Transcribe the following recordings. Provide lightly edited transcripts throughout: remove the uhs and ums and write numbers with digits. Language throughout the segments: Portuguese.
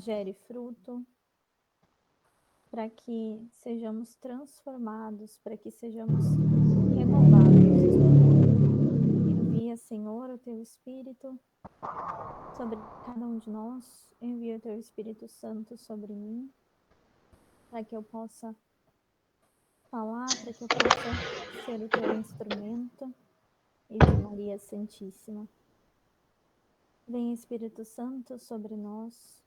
gere fruto, para que sejamos transformados, para que sejamos renovados. Envia, Senhor, o teu Espírito sobre cada um de nós, envia o teu Espírito Santo sobre mim, para que eu possa falar, para que eu possa ser o teu instrumento e de Maria Santíssima. Vem, Espírito Santo, sobre nós.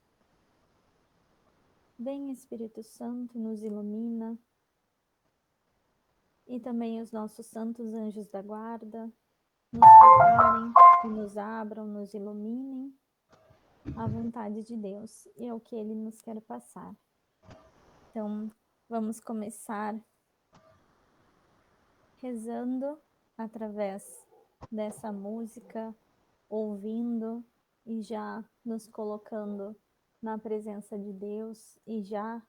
Vem, Espírito Santo, e nos ilumina. E também os nossos santos anjos da guarda nos preparem e nos abram, nos iluminem a vontade de Deus e é o que Ele nos quer passar. Então, vamos começar rezando através dessa música, ouvindo e já nos colocando na presença de Deus e já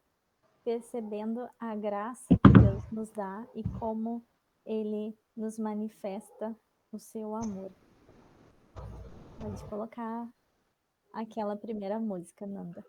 percebendo a graça que Deus nos dá e como Ele nos manifesta o seu amor. Pode colocar aquela primeira música, Nanda.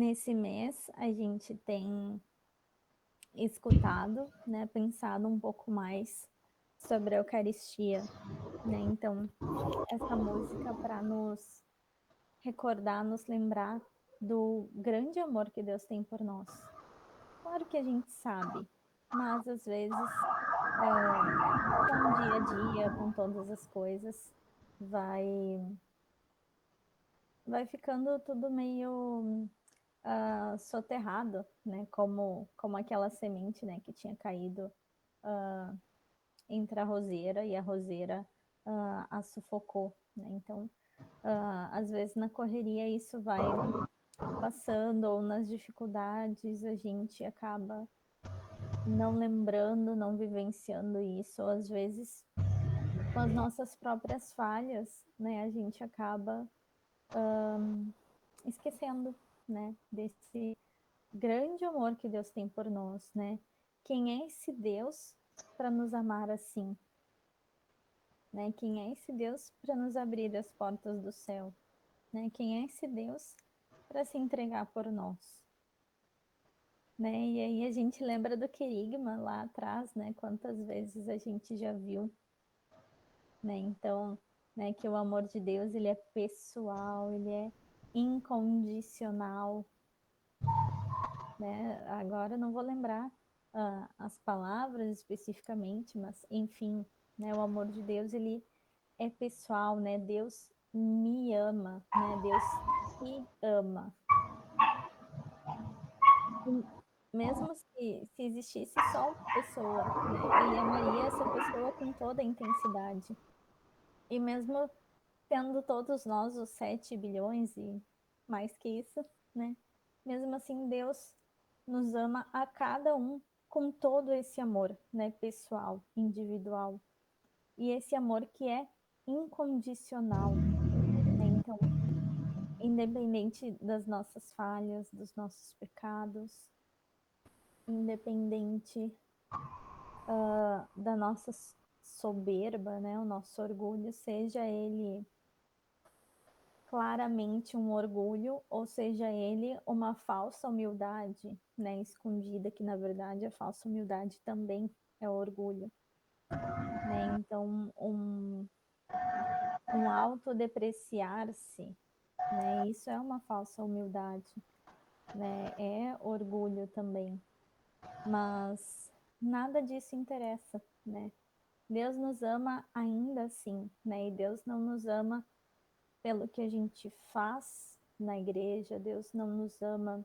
nesse mês a gente tem escutado, né, pensado um pouco mais sobre a Eucaristia, né? Então, essa música para nos recordar, nos lembrar do grande amor que Deus tem por nós. Claro que a gente sabe, mas às vezes, com o dia a dia, com todas as coisas, vai vai ficando tudo meio soterrado, né? Como aquela semente, né, que tinha caído entre a roseira e a roseira a sufocou, né? Então, às vezes na correria isso vai passando ou nas dificuldades a gente acaba não lembrando, não vivenciando isso, ou às vezes com as nossas próprias falhas, né, a gente acaba esquecendo, né, desse grande amor que Deus tem por nós, né? Quem é esse Deus para nos amar assim, né? Quem é esse Deus para nos abrir as portas do céu, né? Quem é esse Deus para se entregar por nós, né? E aí a gente lembra do querigma lá atrás, né? Quantas vezes a gente já viu, né? Então, né, que o amor de Deus, ele é pessoal, ele é incondicional, né? Agora não vou lembrar as palavras especificamente, mas enfim, né? O amor de Deus, ele é pessoal, né? Deus me ama, né? Deus te ama. E mesmo se existisse só uma pessoa, né? Ele amaria essa pessoa com toda a intensidade. E mesmo tendo todos nós os 7 bilhões e mais que isso, né? Mesmo assim, Deus nos ama a cada um com todo esse amor, né? Pessoal, individual. E esse amor que é incondicional, né? Então, independente das nossas falhas, dos nossos pecados, independente da nossa soberba, né? O nosso orgulho, seja ele claramente um orgulho, ou seja ele uma falsa humildade, né? Escondida, que na verdade a falsa humildade também é orgulho, né? Então, um autodepreciar-se, né? Isso é uma falsa humildade, né? É orgulho também. Mas nada disso interessa, né? Deus nos ama ainda assim, né? E Deus não nos ama pelo que a gente faz na igreja, Deus não nos ama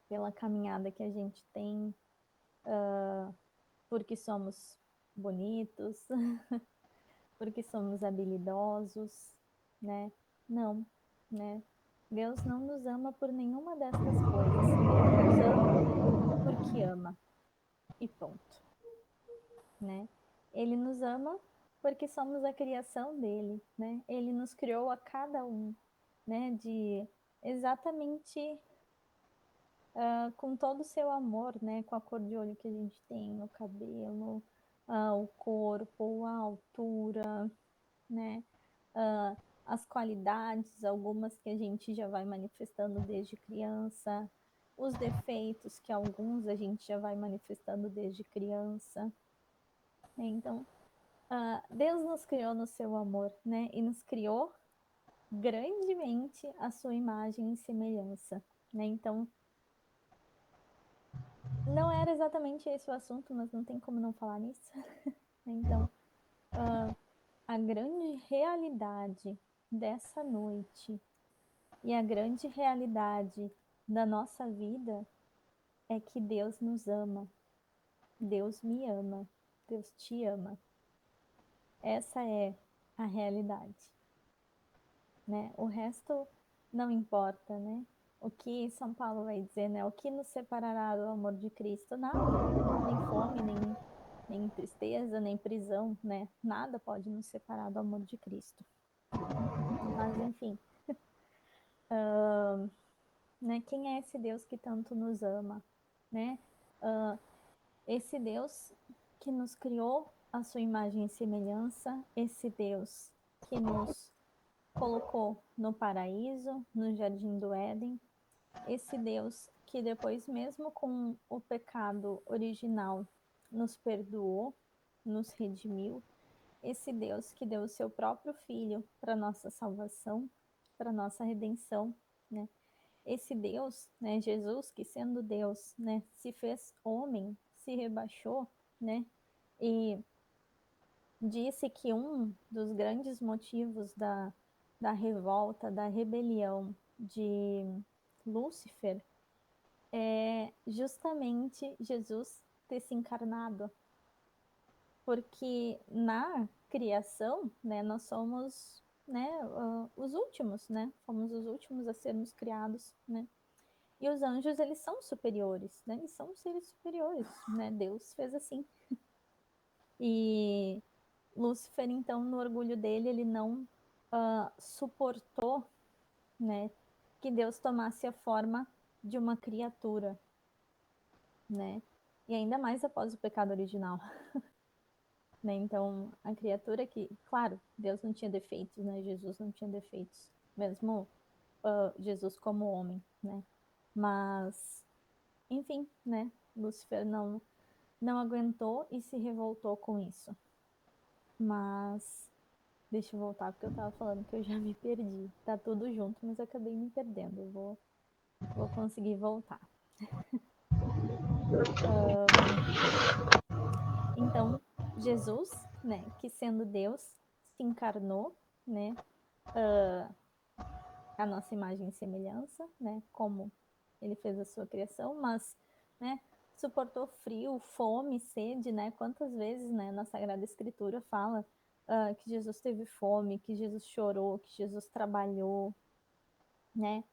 pela caminhada que a gente tem, porque somos bonitos, porque somos habilidosos, né? Não, né? Deus não nos ama por nenhuma destas coisas. Ele nos ama porque ama. E ponto, né? Ele nos ama porque somos a criação dele, né? Ele nos criou a cada um, né? De exatamente com todo o seu amor, né? Com a cor de olho que a gente tem, o cabelo, o corpo, a altura, né? As qualidades, algumas que a gente já vai manifestando desde criança, os defeitos que alguns a gente já vai manifestando desde criança, né? Então, Deus nos criou no seu amor, né? E nos criou grandemente a sua imagem e semelhança, né? Então, não era exatamente esse o assunto, mas não tem como não falar nisso. Então, a grande realidade dessa noite e a grande realidade da nossa vida é que Deus nos ama. Deus me ama. Deus te ama. Essa é a realidade, né? O resto não importa, né? O que São Paulo vai dizer, né? O que nos separará do amor de Cristo? Nada. Nem fome, nem tristeza, nem prisão, né? Nada pode nos separar do amor de Cristo. Mas, enfim, né? Quem é esse Deus que tanto nos ama, né? Esse Deus que nos criou a sua imagem e semelhança, esse Deus que nos colocou no paraíso, no jardim do Éden, esse Deus que depois, mesmo com o pecado original, nos perdoou, nos redimiu, esse Deus que deu o seu próprio Filho para nossa salvação, para nossa redenção, né? Esse Deus, né, Jesus, que sendo Deus, né, se fez homem, se rebaixou, né, e disse que um dos grandes motivos da revolta, da rebelião de Lúcifer é justamente Jesus ter se encarnado, porque na criação, né, nós somos, né, os últimos, né, fomos os últimos a sermos criados, né, e os anjos, eles são superiores, né, eles são seres superiores, né, Deus fez assim. E Lúcifer, então, no orgulho dele, ele não suportou, né, que Deus tomasse a forma de uma criatura, né, e ainda mais após o pecado original. Né? Então, a criatura que, claro, Deus não tinha defeitos, né? Jesus não tinha defeitos, mesmo Jesus como homem, né? Mas, enfim, né? Lúcifer não aguentou e se revoltou com isso. Mas, deixa eu voltar, porque eu tava falando que eu já me perdi. Tá tudo junto, mas eu acabei me perdendo. Eu vou conseguir voltar. Então, Jesus, né, que sendo Deus, se encarnou, né, a nossa imagem e semelhança, né, como ele fez a sua criação, mas, né, suportou frio, fome, sede, né, quantas vezes, né, na Sagrada Escritura fala que Jesus teve fome, que Jesus chorou, que Jesus trabalhou, né,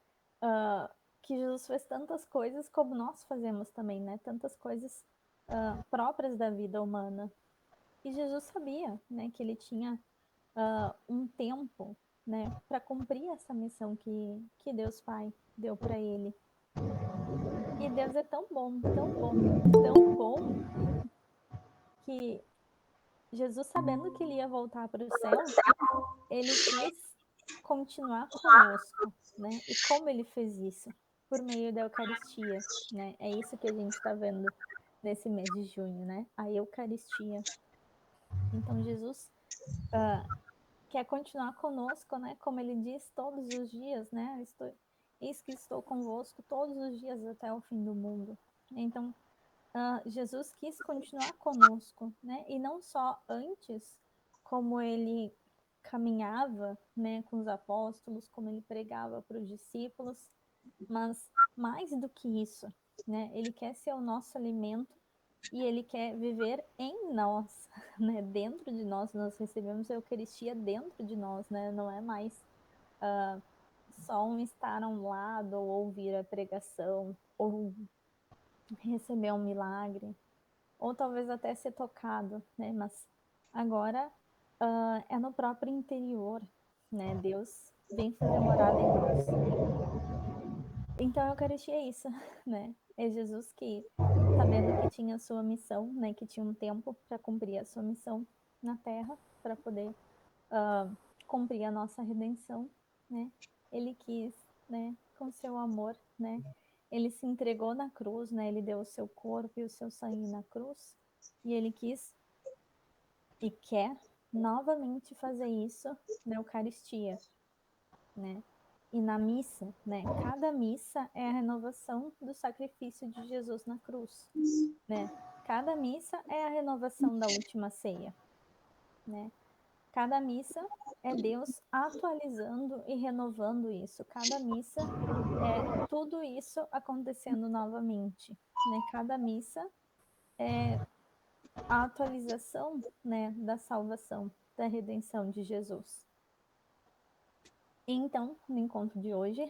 que Jesus fez tantas coisas como nós fazemos também, né, tantas coisas próprias da vida humana. E Jesus sabia, né, que ele tinha um tempo, né, para cumprir essa missão que Deus Pai deu para ele. E Deus é tão bom, tão bom, tão bom, que Jesus, sabendo que ele ia voltar para o céu, ele quis continuar conosco, né? E como ele fez isso? Por meio da Eucaristia, né? É isso que a gente está vendo nesse mês de junho, né? A Eucaristia. Então, Jesus quer continuar conosco, né? Como ele diz todos os dias, né? Eis que estou convosco todos os dias até o fim do mundo. Então, Jesus quis continuar conosco, né? E não só antes, como ele caminhava, né, com os apóstolos, como ele pregava para os discípulos, mas mais do que isso, né? Ele quer ser o nosso alimento e ele quer viver em nós, né? Dentro de nós, nós recebemos a Eucaristia dentro de nós, né? Não é mais só um estar a um lado, ou ouvir a pregação, ou receber um milagre, ou talvez até ser tocado, né? Mas agora é no próprio interior, né? Deus vem fazer morada em nós. Então a Eucaristia é isso, né? É Jesus que, sabendo que tinha a sua missão, né? Que tinha um tempo para cumprir a sua missão na Terra, para poder cumprir a nossa redenção, né? Ele quis, né? Com seu amor, né? Ele se entregou na cruz, né? Ele deu o seu corpo e o seu sangue na cruz, e ele quis e quer novamente fazer isso na Eucaristia, né? E na missa, né? Cada missa é a renovação do sacrifício de Jesus na cruz, né? Cada missa é a renovação da última ceia, né? Cada missa é Deus atualizando e renovando isso. Cada missa é tudo isso acontecendo novamente, né? Cada missa é a atualização, né, da salvação, da redenção de Jesus. Então, no encontro de hoje,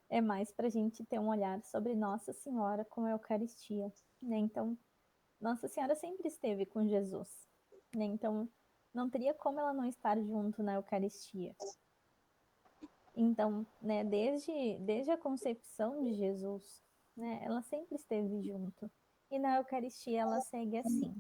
é mais para a gente ter um olhar sobre Nossa Senhora com a Eucaristia, né? Então, Nossa Senhora sempre esteve com Jesus, né? Então, não teria como ela não estar junto na Eucaristia. Então, né, desde a concepção de Jesus, né, ela sempre esteve junto. E na Eucaristia ela segue assim.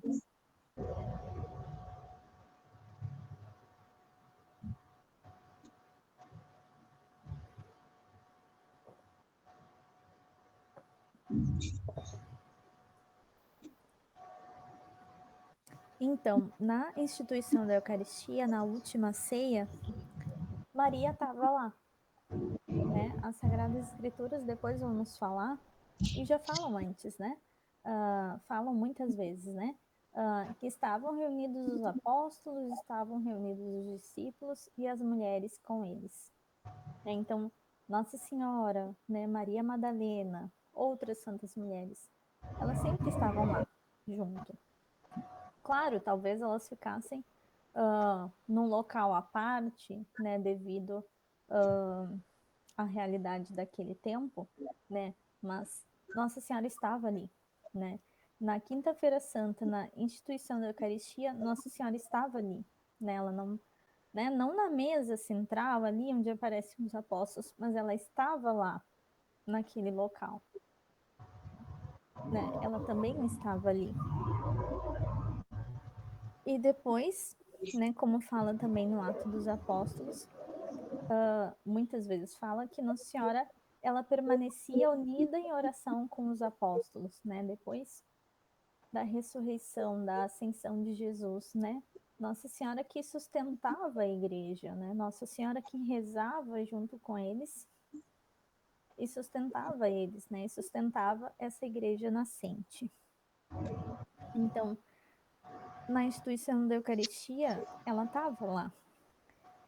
Então, na instituição da Eucaristia, na última ceia, Maria estava lá, né? As Sagradas Escrituras depois vão nos falar, e já falam antes, né? Falam muitas vezes, né? Que estavam reunidos os apóstolos, estavam reunidos os discípulos e as mulheres com eles. Então, Nossa Senhora, né, Maria Madalena, outras santas mulheres, elas sempre estavam lá, junto. Claro, talvez elas ficassem num local à parte, né, devido à realidade daquele tempo, né, mas Nossa Senhora estava ali, né. Na Quinta-feira Santa, na instituição da Eucaristia, Nossa Senhora estava ali, né, ela não, né, não na mesa central, ali onde aparecem os apóstolos, mas ela estava lá, naquele local, né, ela também estava ali. E depois, né, como fala também no Atos dos Apóstolos, muitas vezes fala que Nossa Senhora ela permanecia unida em oração com os apóstolos, né? Depois da ressurreição, da ascensão de Jesus, né? Nossa Senhora que sustentava a igreja, né? Nossa Senhora que rezava junto com eles e sustentava eles, né? E sustentava essa igreja nascente. Então, na instituição da Eucaristia, ela estava lá.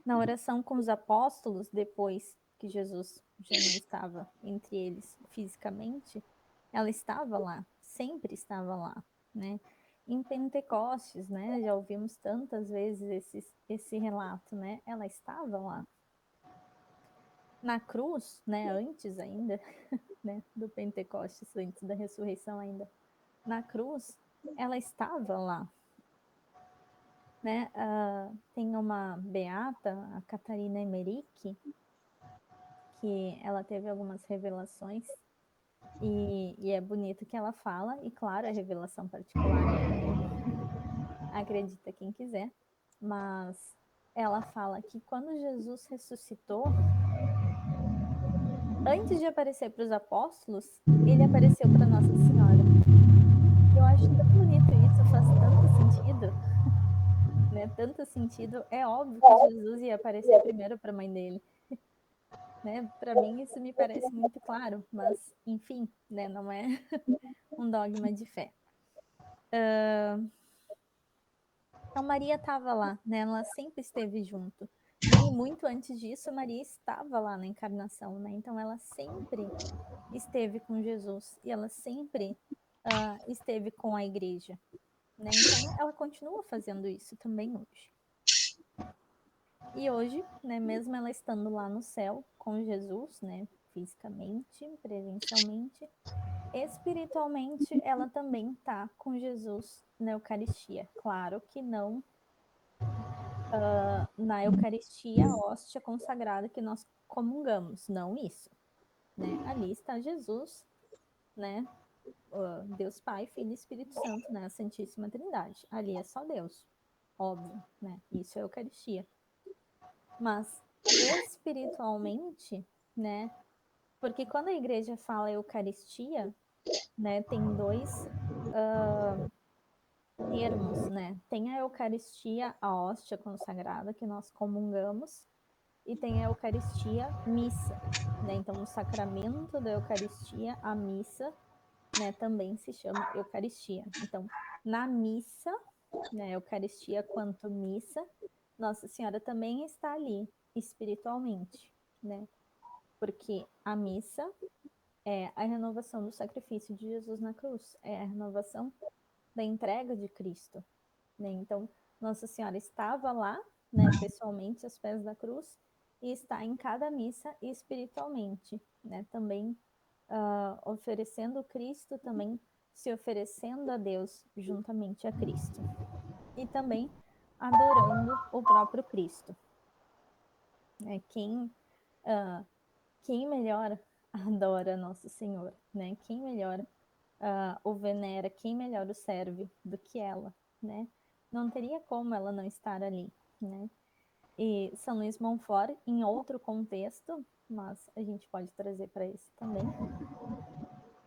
Na oração com os apóstolos, depois que Jesus já não estava entre eles fisicamente, ela estava lá, sempre estava lá, né? Em Pentecostes, né? Já ouvimos tantas vezes esse relato, né? Ela estava lá. Na cruz, né? Antes ainda, né? Do Pentecostes, antes da ressurreição ainda. Na cruz, ela estava lá, né? Tem uma beata, a Catarina Emmerich, que ela teve algumas revelações e é bonito que ela fala, e claro, é revelação particular, então acredita quem quiser, mas ela fala que quando Jesus ressuscitou, antes de aparecer para os apóstolos, ele apareceu para Nossa Senhora. Eu acho tão bonito isso, faz tanto sentido, né? Tanto sentido. É óbvio que Jesus ia aparecer primeiro para a mãe dele. Né? Para mim isso me parece muito claro, mas enfim, né? Não é um dogma de fé. Então Maria estava lá, né? Ela sempre esteve junto, né? E muito antes disso Maria estava lá na encarnação, né? Então ela sempre esteve com Jesus e ela sempre esteve com a igreja, né? Então ela continua fazendo isso também hoje. E hoje, né? Mesmo ela estando lá no céu com Jesus, né? Fisicamente, presencialmente, espiritualmente, ela também está com Jesus na Eucaristia. Claro que não na Eucaristia, a hóstia consagrada que nós comungamos, não isso. Né? Ali está Jesus, né? Deus Pai, Filho e Espírito Santo, né? A Santíssima Trindade. Ali é só Deus, óbvio, né? Isso é a Eucaristia. Mas espiritualmente, né? Porque quando a igreja fala Eucaristia, né, tem dois termos, né? Tem a Eucaristia, a hóstia consagrada que nós comungamos, e tem a Eucaristia, missa, né? Então, o sacramento da Eucaristia, a missa, né, também se chama Eucaristia. Então, na missa, né, Eucaristia quanto missa, Nossa Senhora também está ali espiritualmente, né? Porque a missa é a renovação do sacrifício de Jesus na cruz, é a renovação da entrega de Cristo, né? Então, Nossa Senhora estava lá, né, pessoalmente aos pés da cruz e está em cada missa espiritualmente, né? Também oferecendo Cristo, também se oferecendo a Deus juntamente a Cristo e também adorando o próprio Cristo. Né? Quem melhor adora Nosso Senhor, né? Quem melhor o venera, quem melhor o serve do que ela, né? Não teria como ela não estar ali, né? E São Luís Montfort, em outro contexto, mas a gente pode trazer para esse também,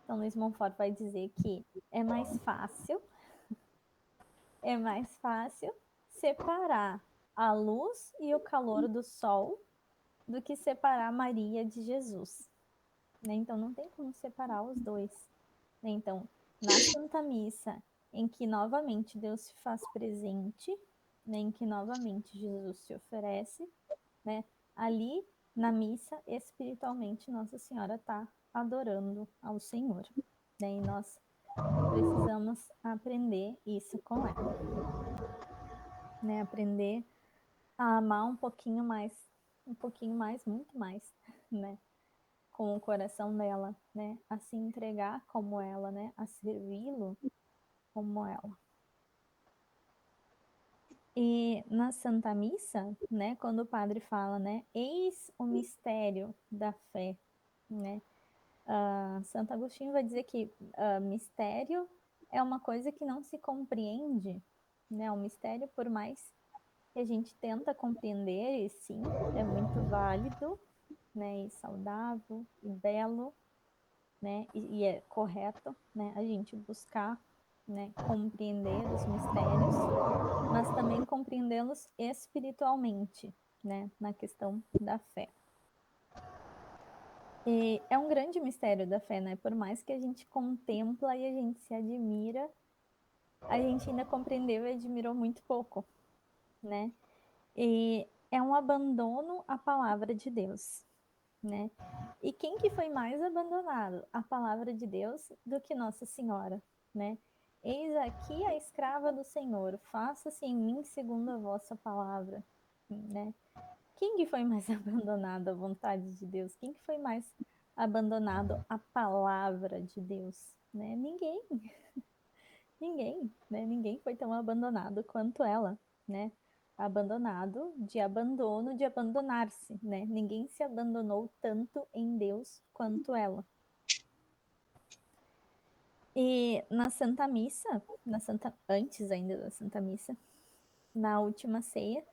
Então, Luiz Montfort vai dizer que é mais fácil separar a luz e o calor do sol do que separar Maria de Jesus. Né? Então, não tem como separar os dois. Né? Então, na Santa Missa, em que novamente Deus se faz presente, né? Em que novamente Jesus se oferece, né? Ali, na missa, espiritualmente, Nossa Senhora está adorando ao Senhor. Né? E nós precisamos aprender isso com ela. Né? Aprender a amar um pouquinho mais, muito mais, né? Com o coração dela, né? A se entregar como ela, né? A servi-lo como ela. E na Santa Missa, né? Quando o padre fala, né? Eis o mistério da fé, né? Santo Agostinho vai dizer que mistério é uma coisa que não se compreende, né? O mistério, por mais que a gente tenta compreender, e sim, é muito válido, né? E saudável e belo, né? E é correto, né? A gente buscar, né? Compreender os mistérios, mas também compreendê-los espiritualmente, né? Na questão da fé. E é um grande mistério da fé, né? Por mais que a gente contempla e a gente se admira, a gente ainda compreendeu e admirou muito pouco, né? E é um abandono à palavra de Deus, né? E quem que foi mais abandonado a palavra de Deus do que Nossa Senhora, né? Eis aqui a escrava do Senhor, faça-se em mim segundo a vossa palavra, né? Quem que foi mais abandonado à vontade de Deus? Quem que foi mais abandonado à palavra de Deus? Né? Ninguém, ninguém, né? Ninguém foi tão abandonado quanto ela, né? Abandonado de abandono, de abandonar-se, né? Ninguém se abandonou tanto em Deus quanto ela. E na Santa Missa, antes ainda da Santa Missa, na última ceia,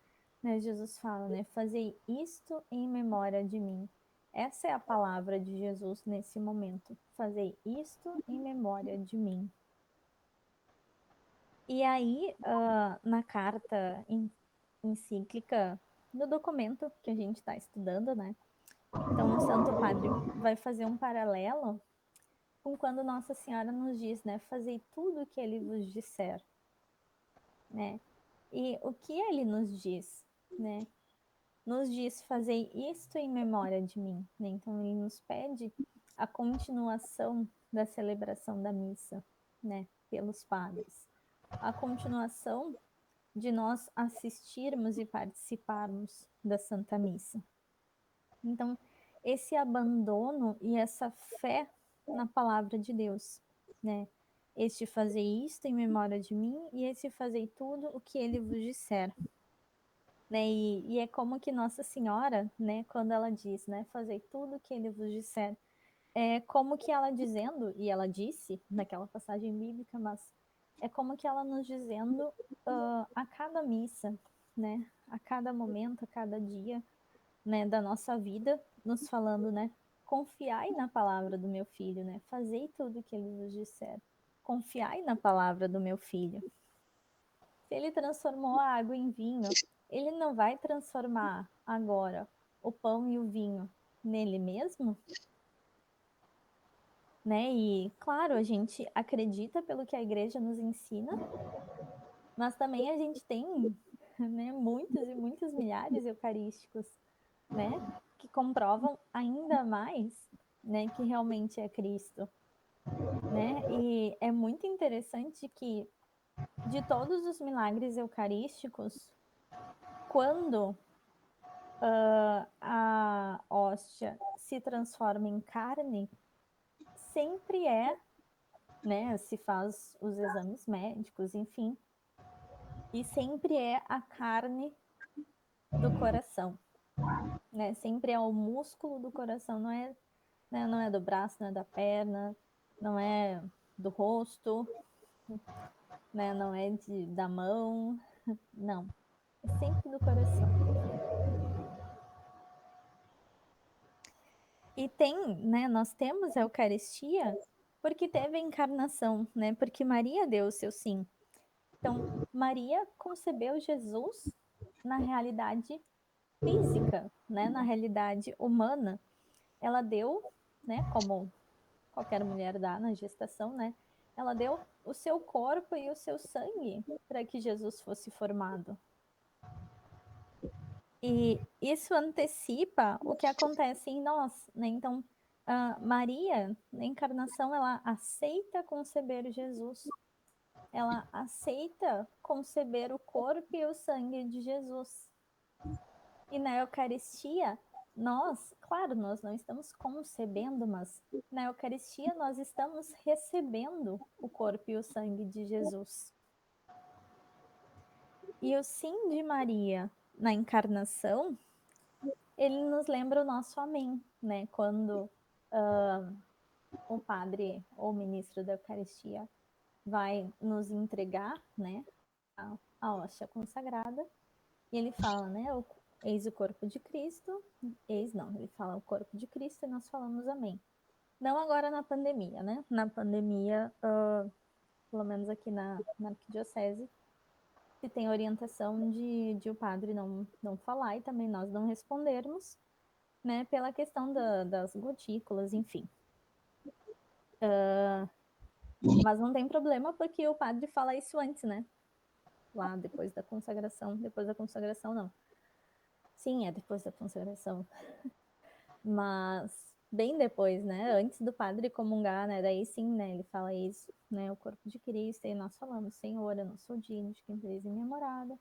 né, Jesus fala, né, fazei isto em memória de mim. Essa é a palavra de Jesus nesse momento. Fazei isto em memória de mim. E aí, na carta encíclica, no documento que a gente está estudando, né? Então, o Santo Padre vai fazer um paralelo com quando Nossa Senhora nos diz, né? Fazei tudo o que ele vos disser, né? E o que ele nos diz, né? Nos diz, fazei isto em memória de mim, né? Então, ele nos pede a continuação da celebração da missa, né? Pelos padres. A continuação de nós assistirmos e participarmos da Santa Missa. Então, esse abandono e essa fé na palavra de Deus, né? Este fazer isto em memória de mim e esse fazer tudo o que ele vos disser. Né? E é como que Nossa Senhora, né, quando ela diz, né, fazer tudo o que ele vos disser, é como que ela dizendo, e ela disse naquela passagem bíblica, mas é como que ela nos dizendo a cada missa, né, a cada momento, a cada dia, né, da nossa vida, nos falando, né, confiai na palavra do meu filho, né, fazei tudo o que ele vos disser, confiai na palavra do meu filho. Se ele transformou a água em vinho, ele não vai transformar agora o pão e o vinho nele mesmo? Né? E, claro, a gente acredita pelo que a igreja nos ensina, mas também a gente tem, né, muitos e muitos milhares eucarísticos, né, que comprovam ainda mais, né, que realmente é Cristo, né? E é muito interessante que de todos os milagres eucarísticos, quando a hóstia se transforma em carne, sempre é, né, se faz os exames médicos, enfim, e sempre é a carne do coração, né? Sempre é o músculo do coração, não é, né, não é do braço, não é da perna, não é do rosto, né, não é da mão, não, é sempre do coração. E tem, né, nós temos a Eucaristia porque teve a encarnação, né? Porque Maria deu o seu sim. Então, Maria concebeu Jesus na realidade física, né? Na realidade humana. Ela deu, né? Como qualquer mulher dá na gestação, né? Ela deu o seu corpo e o seu sangue para que Jesus fosse formado. E isso antecipa o que acontece em nós, né? Então, Maria, na encarnação, ela aceita conceber Jesus. Ela aceita conceber o corpo e o sangue de Jesus. E na Eucaristia, nós, claro, nós não estamos concebendo, mas na Eucaristia nós estamos recebendo o corpo e o sangue de Jesus. E o sim de Maria na encarnação, ele nos lembra o nosso amém, né? Quando o padre ou o ministro da Eucaristia vai nos entregar, né, a hóstia consagrada, e ele fala, né, eis o corpo de Cristo, eis não, ele fala o corpo de Cristo e nós falamos amém. Não agora na pandemia, né? Na pandemia, pelo menos aqui na arquidiocese, se tem orientação de o padre não falar e também nós não respondermos, né, pela questão das gotículas, enfim. Mas não tem problema porque o padre fala isso antes, né? Lá depois da consagração não. Sim, é depois da consagração. Mas bem depois, né? Antes do padre comungar, né? Daí sim, né? Ele fala isso, né? O corpo de Cristo, e nós falamos, Senhor, eu não sou digno de que entreis em minha morada.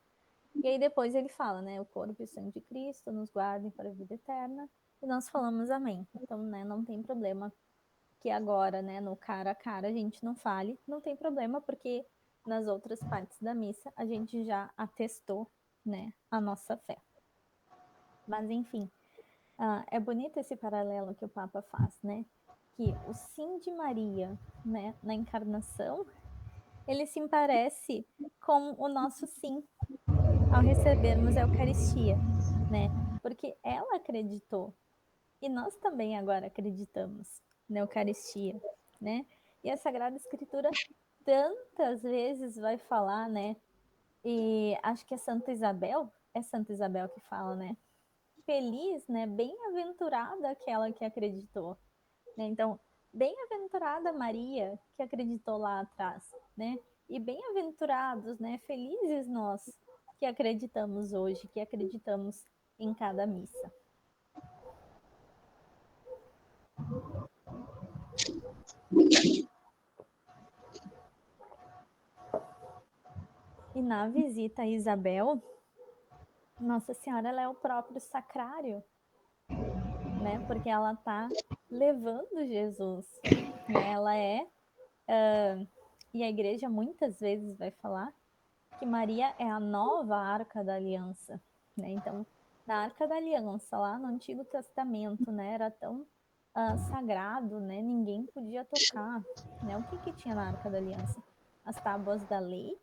E aí depois ele fala, né? O corpo e o sangue de Cristo nos guardem para a vida eterna. E nós falamos amém. Então, né? Não tem problema que agora, né? No cara a cara a gente não fale. Não tem problema porque nas outras partes da missa a gente já atestou, né? A nossa fé. Mas enfim, é bonito esse paralelo que o Papa faz, né? Que o sim de Maria, né, na encarnação, ele se parece com o nosso sim ao recebermos a Eucaristia, né? Porque ela acreditou e nós também agora acreditamos na Eucaristia, né? E a Sagrada Escritura tantas vezes vai falar, né? E acho que é Santa Isabel que fala, né? Feliz, né? Bem-aventurada aquela que acreditou, né? Então, bem-aventurada Maria que acreditou lá atrás, né? E bem-aventurados, né? Felizes nós que acreditamos hoje, que acreditamos em cada missa. E na visita a Isabel, Nossa Senhora ela é o próprio sacrário, né? Porque ela está levando Jesus, né? Ela é e a igreja muitas vezes vai falar que Maria é a nova Arca da Aliança, né? Então, na Arca da Aliança, lá no Antigo Testamento, né, era tão sagrado, né? Ninguém podia tocar, né? O que que tinha na Arca da Aliança? As tábuas da lei,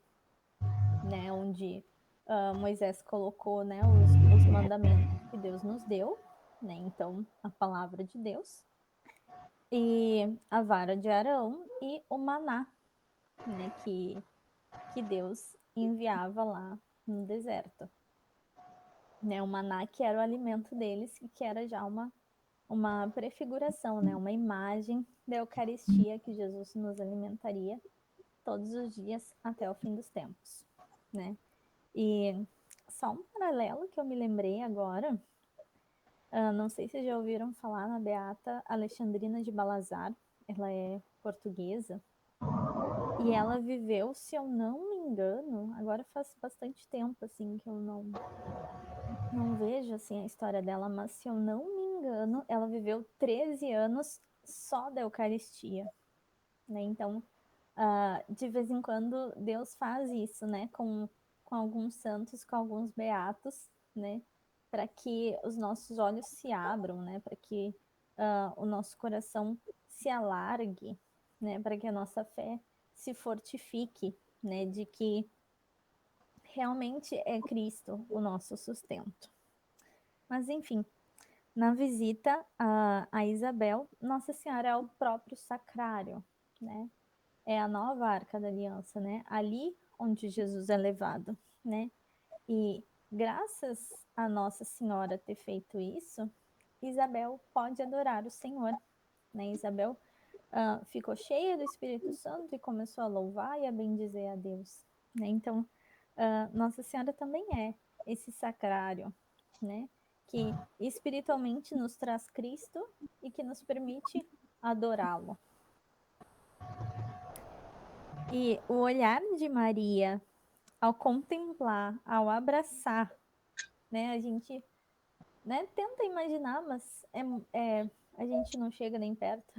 né? Onde Moisés colocou, né, os mandamentos que Deus nos deu, né? Então, a palavra de Deus e a vara de Arão e o maná, né? Que Deus enviava lá no deserto. Né, o maná que era o alimento deles e que era já uma prefiguração, né, uma imagem da Eucaristia que Jesus nos alimentaria todos os dias até o fim dos tempos, né? E só um paralelo que eu me lembrei agora, não sei se já ouviram falar na Beata Alexandrina de Balazar, ela é portuguesa, e ela viveu, se eu não me engano, agora faz bastante tempo assim que eu não vejo assim a história dela, mas se eu não me engano, ela viveu 13 anos só da Eucaristia, né? Então, de vez em quando Deus faz isso, né? Com alguns santos, com alguns beatos, né? Para que os nossos olhos se abram, né? Para que o nosso coração se alargue, né? Para que a nossa fé se fortifique, né? De que realmente é Cristo o nosso sustento. Mas enfim, na visita a Isabel, Nossa Senhora é o próprio sacrário, né? É a nova Arca da Aliança, né? Ali onde Jesus é levado, né? E graças a Nossa Senhora ter feito isso, Isabel pode adorar o Senhor, né? Isabel ficou cheia do Espírito Santo e começou a louvar e a bendizer a Deus, né? Então, Nossa Senhora também é esse sacrário, né? Que espiritualmente nos traz Cristo e que nos permite adorá-lo. E o olhar de Maria ao contemplar, ao abraçar, né? A gente, né, tenta imaginar, mas a gente não chega nem perto,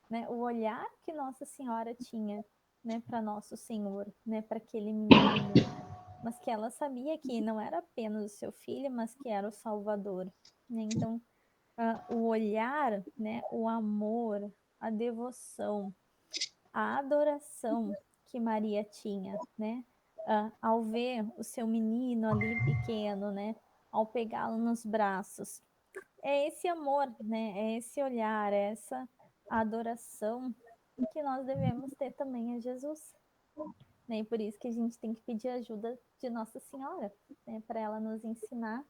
né? O olhar que Nossa Senhora tinha, né, para nosso Senhor, né, para aquele menino, mas que ela sabia que não era apenas o seu filho, mas que era o Salvador, né? Então, o olhar, né, o amor, a devoção, a adoração que Maria tinha, né? Ao ver o seu menino ali pequeno, né? Ao pegá-lo nos braços. É esse amor, né? É esse olhar, é essa adoração que nós devemos ter também a Jesus. Né? E por isso que a gente tem que pedir ajuda de Nossa Senhora, né? Para ela nos ensinar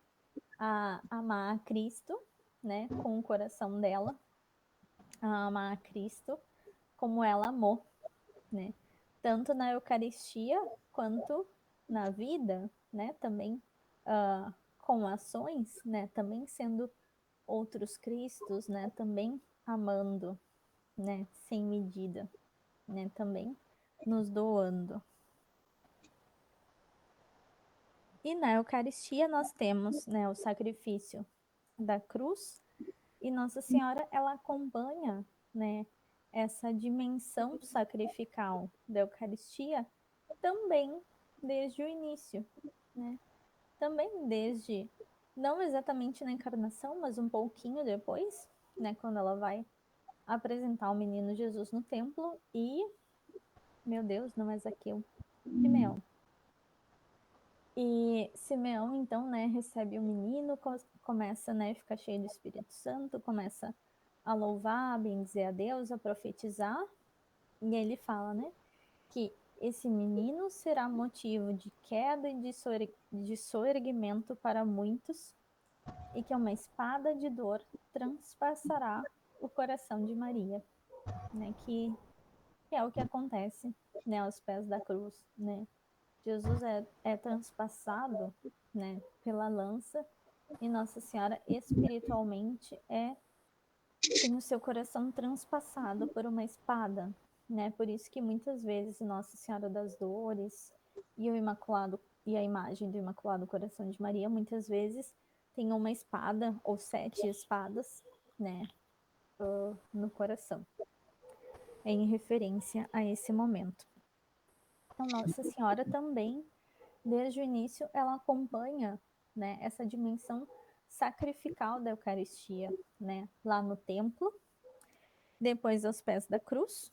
a amar a Cristo, né? Com o coração dela, a amar a Cristo como ela amou, né? Tanto na Eucaristia quanto na vida, né? Também com ações, né? Também sendo outros Cristos, né? Também amando, né? Sem medida, né? Também nos doando. E na Eucaristia nós temos, né? O sacrifício da cruz e Nossa Senhora ela acompanha, né? Essa dimensão sacrificial da Eucaristia também desde o início, né? Também desde, não exatamente na encarnação, mas um pouquinho depois, né? Quando ela vai apresentar o menino Jesus no templo e, meu Deus, não é Zaqueu, Simeão. E Simeão, então, né, recebe o menino, começa, né, ficar cheio do Espírito Santo, começa a louvar, a bendizer a Deus, a profetizar, e ele fala, né, que esse menino será motivo de queda e de soerguimento para muitos, e que uma espada de dor transpassará o coração de Maria, né? Que é o que acontece, né, aos pés da cruz, né? Jesus é transpassado, né, pela lança e Nossa Senhora espiritualmente tem o seu coração transpassado por uma espada, né? Por isso que muitas vezes Nossa Senhora das Dores e o Imaculado e a imagem do Imaculado Coração de Maria muitas vezes tem uma espada ou 7 espadas, né, no coração, em referência a esse momento. Então Nossa Senhora também, desde o início, ela acompanha, né, essa dimensão sacrificial da Eucaristia, né, lá no templo, depois aos pés da cruz,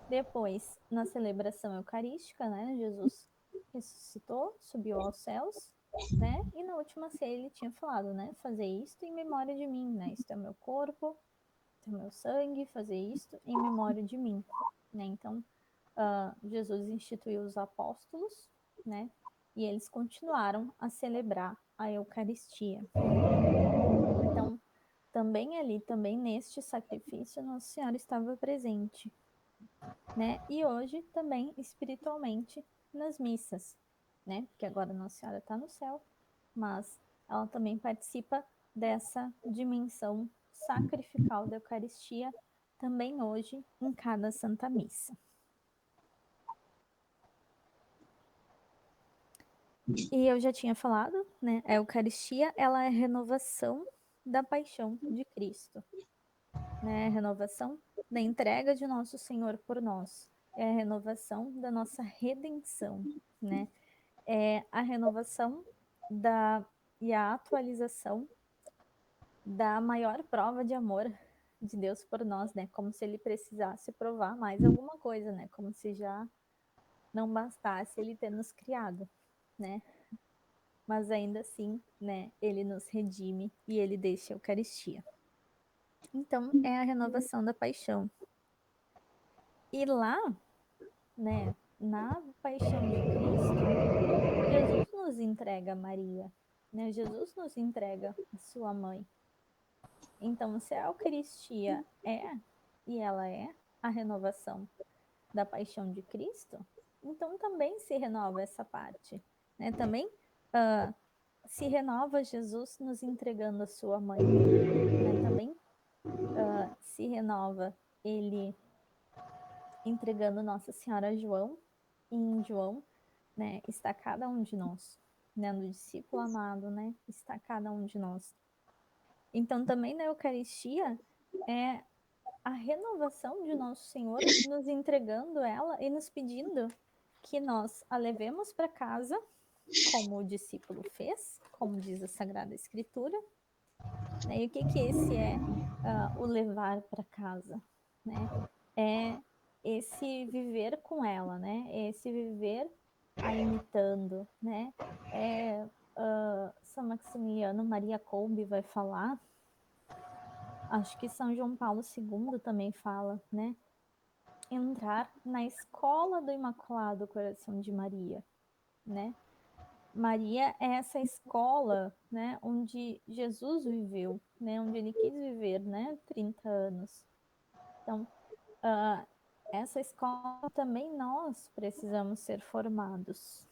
depois na celebração eucarística, né, Jesus ressuscitou, subiu aos céus, né, e na última ceia ele tinha falado, né, fazer isto em memória de mim, né, isto é meu corpo, isto é meu sangue, fazer isto em memória de mim, né, então Jesus instituiu os apóstolos, né, e eles continuaram a celebrar a Eucaristia. Então, também ali, também neste sacrifício, Nossa Senhora estava presente, né? E hoje também espiritualmente nas missas, né? Porque agora Nossa Senhora está no céu, mas ela também participa dessa dimensão sacrificial da Eucaristia também hoje em cada Santa Missa. E eu já tinha falado, né? A Eucaristia, ela é a renovação da paixão de Cristo, né? A renovação da entrega de nosso Senhor por nós. É a renovação da nossa redenção, né? É a renovação e a atualização da maior prova de amor de Deus por nós, né? Como se ele precisasse provar mais alguma coisa, né? Como se já não bastasse ele ter nos criado, né? Mas ainda assim, né, ele nos redime e ele deixa a Eucaristia. Então, é a renovação da paixão. E lá, né, na paixão de Cristo, Jesus nos entrega a Maria, né? Jesus nos entrega a sua mãe. Então, se a Eucaristia é, e ela é, a renovação da paixão de Cristo, então também se renova essa parte, né? Também uh, se renova Jesus nos entregando a sua mãe, né? Também se renova ele entregando Nossa Senhora a João, e em João, né, está cada um de nós, né? No discípulo amado, né, está cada um de nós. Então também na Eucaristia é a renovação de Nosso Senhor nos entregando ela e nos pedindo que nós a levemos para casa, como o discípulo fez, como diz a Sagrada Escritura. Né? E o que que esse é o levar para casa? Né? É esse viver com ela, né? É esse viver a imitando, né? São Maximiliano Maria Kolbe vai falar, acho que São João Paulo II também fala, né? Entrar na escola do Imaculado Coração de Maria, né? Maria é essa escola, né, onde Jesus viveu, né, onde ele quis viver, né, 30 anos. Então, uh, essa escola também nós precisamos ser formados.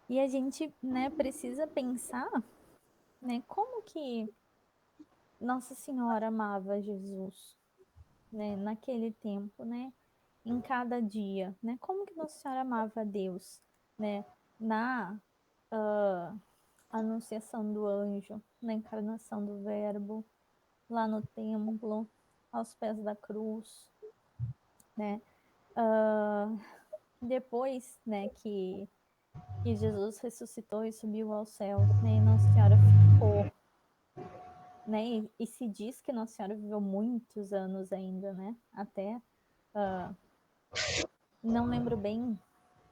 E a gente, né, precisa pensar, né, como que Nossa Senhora amava Jesus, né, naquele tempo, né, em cada dia, né, como que Nossa Senhora amava a Deus, né, na anunciação do anjo, na encarnação do Verbo, lá no templo, aos pés da cruz, né? Uh, depois, né, que Jesus ressuscitou e subiu ao céu, né, e Nossa Senhora ficou, né, e se diz que Nossa Senhora viveu muitos anos ainda, né, até, não lembro bem,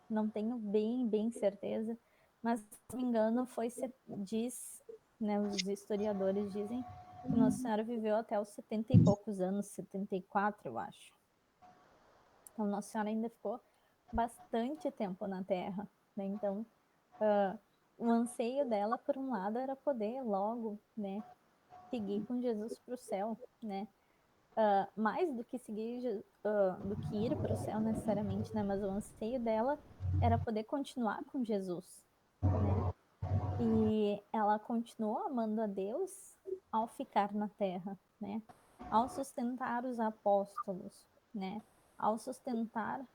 não tenho bem certeza, mas se não me engano diz, né, os historiadores dizem que Nossa Senhora viveu até os 70 e poucos anos, 74, eu acho. Então Nossa Senhora ainda ficou bastante tempo na Terra, né? Então o anseio dela, por um lado, era poder logo, né, seguir com Jesus para o céu, né? Mais do que do que ir para o céu necessariamente, né? Mas o anseio dela era poder continuar com Jesus, né? E ela continuou amando a Deus ao ficar na terra, né? Ao sustentar os apóstolos, né? Ao sustentar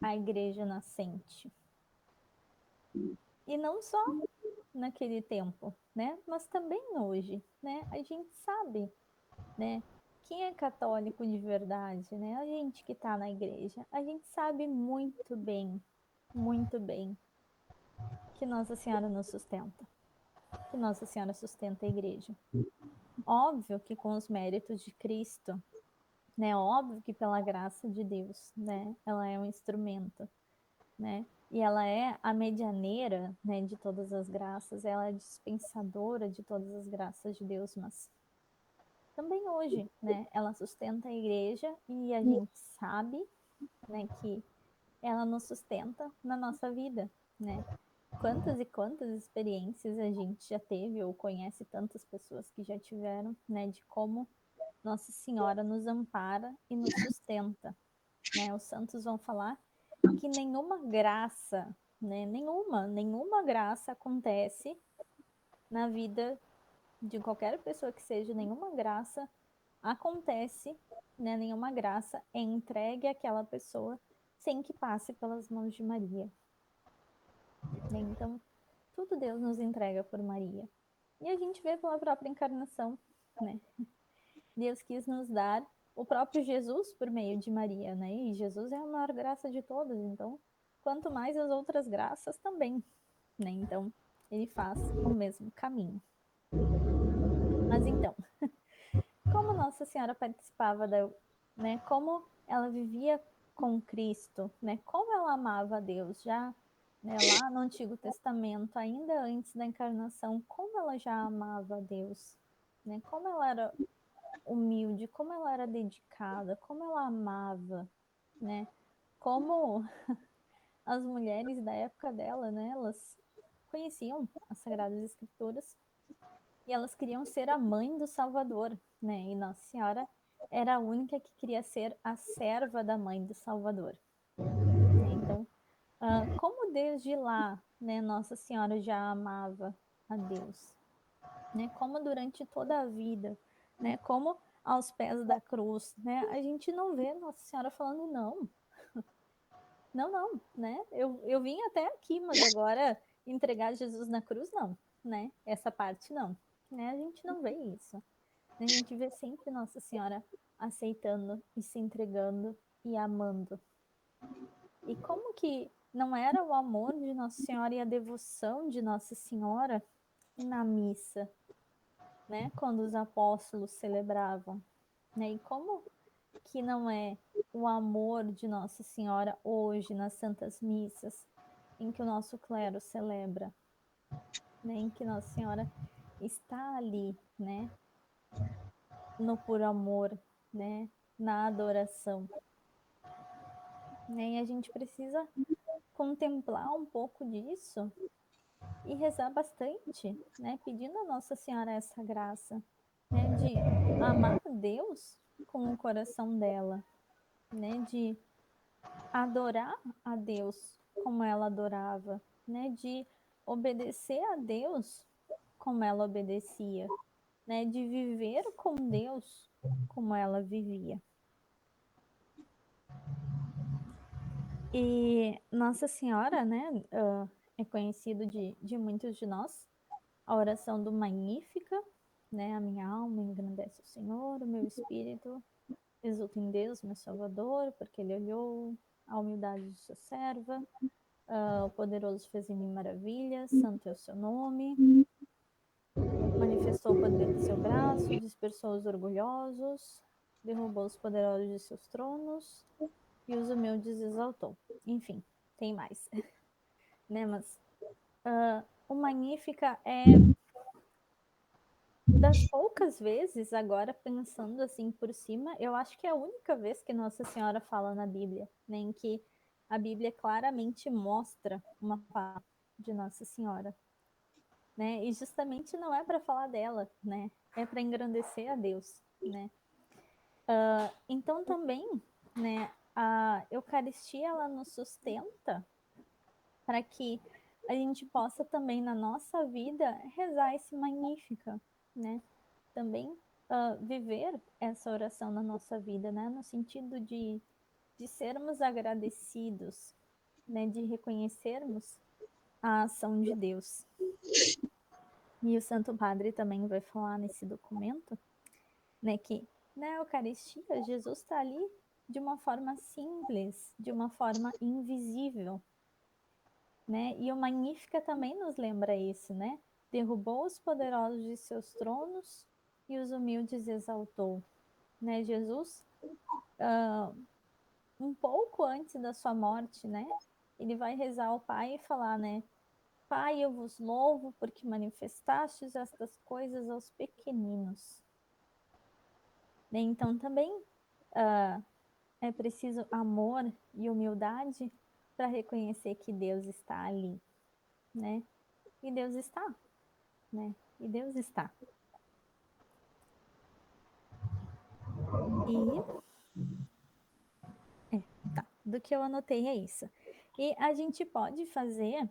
a igreja nascente. E não só naquele tempo, né? Mas também hoje, né? A gente sabe, né? Quem é católico de verdade, né? A gente que está na igreja, a gente sabe muito bem, que Nossa Senhora nos sustenta, que Nossa Senhora sustenta a igreja. Óbvio que com os méritos de Cristo, né? Óbvio que pela graça de Deus, né? Ela é um instrumento, né? E ela é a medianeira, né, de todas as graças, ela é dispensadora de todas as graças de Deus, mas também hoje, né, ela sustenta a igreja e a gente sabe, né, que ela nos sustenta na nossa vida, né? Quantas e quantas experiências a gente já teve ou conhece tantas pessoas que já tiveram, né, de como Nossa Senhora nos ampara e nos sustenta, né? Os santos vão falar que nenhuma graça, né, nenhuma graça acontece na vida de qualquer pessoa que seja, nenhuma graça acontece, né, nenhuma graça é entregue àquela pessoa sem que passe pelas mãos de Maria. Né? Então, tudo Deus nos entrega por Maria. E a gente vê pela própria encarnação, né? Deus quis nos dar o próprio Jesus por meio de Maria, né? E Jesus é a maior graça de todas, então, quanto mais as outras graças também, né? Então, ele faz o mesmo caminho. Mas então, como Nossa Senhora participava né? Como ela vivia com Cristo, né? Como ela amava a Deus já, né, lá no Antigo Testamento, ainda antes da encarnação, como ela já amava a Deus, né? Como ela era humilde, como ela era dedicada, como ela amava, né? Como as mulheres da época dela, né? Elas conheciam as Sagradas Escrituras e elas queriam ser a mãe do Salvador, né? E Nossa Senhora era a única que queria ser a serva da mãe do Salvador, né? Então, como desde lá, né, Nossa Senhora já amava a Deus, né? Como durante toda a vida, né? Como aos pés da cruz, né? A gente não vê Nossa Senhora falando não, não, não, né? Eu vim até aqui, mas agora entregar Jesus na cruz, não, né? Essa parte não, né? A gente não vê isso. A gente vê sempre Nossa Senhora aceitando e se entregando e amando. E como que não era o amor de Nossa Senhora e a devoção de Nossa Senhora na missa, né? Quando os apóstolos celebravam, né? E como que não é o amor de Nossa Senhora hoje nas Santas Missas, em que o nosso clero celebra, né? Em que Nossa Senhora está ali, né? No puro amor, né? Na adoração, né? E a gente precisa contemplar um pouco disso e rezar bastante, né? Pedindo a Nossa Senhora essa graça, né? De amar Deus com o coração dela, né? De adorar a Deus como ela adorava, né? De obedecer a Deus como ela obedecia, né? De viver com Deus como ela vivia. E Nossa Senhora, né? É conhecido de muitos de nós a oração do Magnífica, né? A minha alma engrandece o Senhor, o meu espírito exulta em Deus, meu Salvador, porque Ele olhou a humildade de sua serva. O poderoso fez em mim maravilhas, santo é o seu nome. Manifestou o poder de seu braço, dispersou os orgulhosos, derrubou os poderosos de seus tronos e os humildes exaltou. Enfim, tem mais, né? Mas o Magnífica é das poucas vezes, agora pensando assim por cima, eu acho que é a única vez que Nossa Senhora fala na Bíblia, né, em que a Bíblia claramente mostra uma fala de Nossa Senhora, né? E justamente não é para falar dela, né? É para engrandecer a Deus, né? Então também, né, a Eucaristia ela nos sustenta para que a gente possa também na nossa vida rezar esse Magnífica, né? Também viver essa oração na nossa vida, né? No sentido de sermos agradecidos, né? De reconhecermos a ação de Deus. E o Santo Padre também vai falar nesse documento, né? Que na Eucaristia Jesus está ali de uma forma simples, de uma forma invisível, né? E o Magnífica também nos lembra isso, né? Derrubou os poderosos de seus tronos e os humildes exaltou, né? Jesus, um pouco antes da sua morte, né? Ele vai rezar ao Pai e falar, né? Pai, eu vos louvo porque manifestastes estas coisas aos pequeninos. Né? Então também é preciso amor e humildade para reconhecer que Deus está ali, né? E Deus está, né? E Deus está. E tá, do que eu anotei é isso. E a gente pode fazer,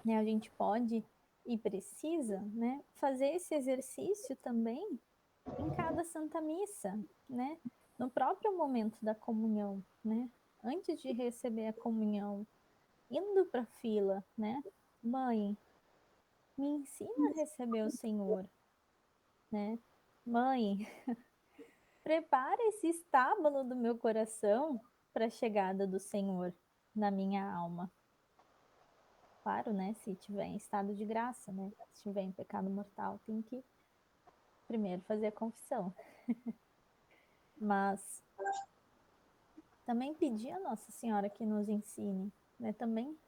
né? A gente pode e precisa, né? Fazer esse exercício também em cada Santa Missa, né? No próprio momento da comunhão, né? Antes de receber a comunhão, indo para a fila, né? Mãe, me ensina a receber o Senhor, né? Mãe, prepara esse estábulo do meu coração para a chegada do Senhor na minha alma. Claro, né? Se tiver em estado de graça, né? Se tiver em pecado mortal, tem que primeiro fazer a confissão. Mas também pedir a Nossa Senhora que nos ensine, né? Também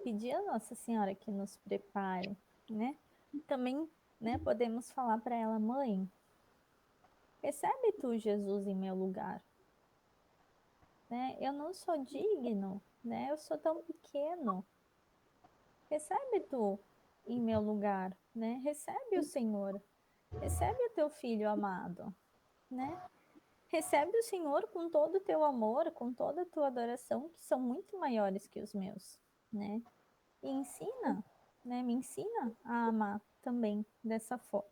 pedir a Nossa Senhora que nos prepare, né? Também né? Podemos falar para ela: mãe, recebe tu Jesus em meu lugar, né? Eu não sou digno, né? Eu sou tão pequeno. Recebe tu em meu lugar, né? Recebe o Senhor. Recebe o teu filho amado, né? Recebe o Senhor com todo o teu amor, com toda a tua adoração, que são muito maiores que os meus, né? E ensina, né? Me ensina a amar também dessa forma.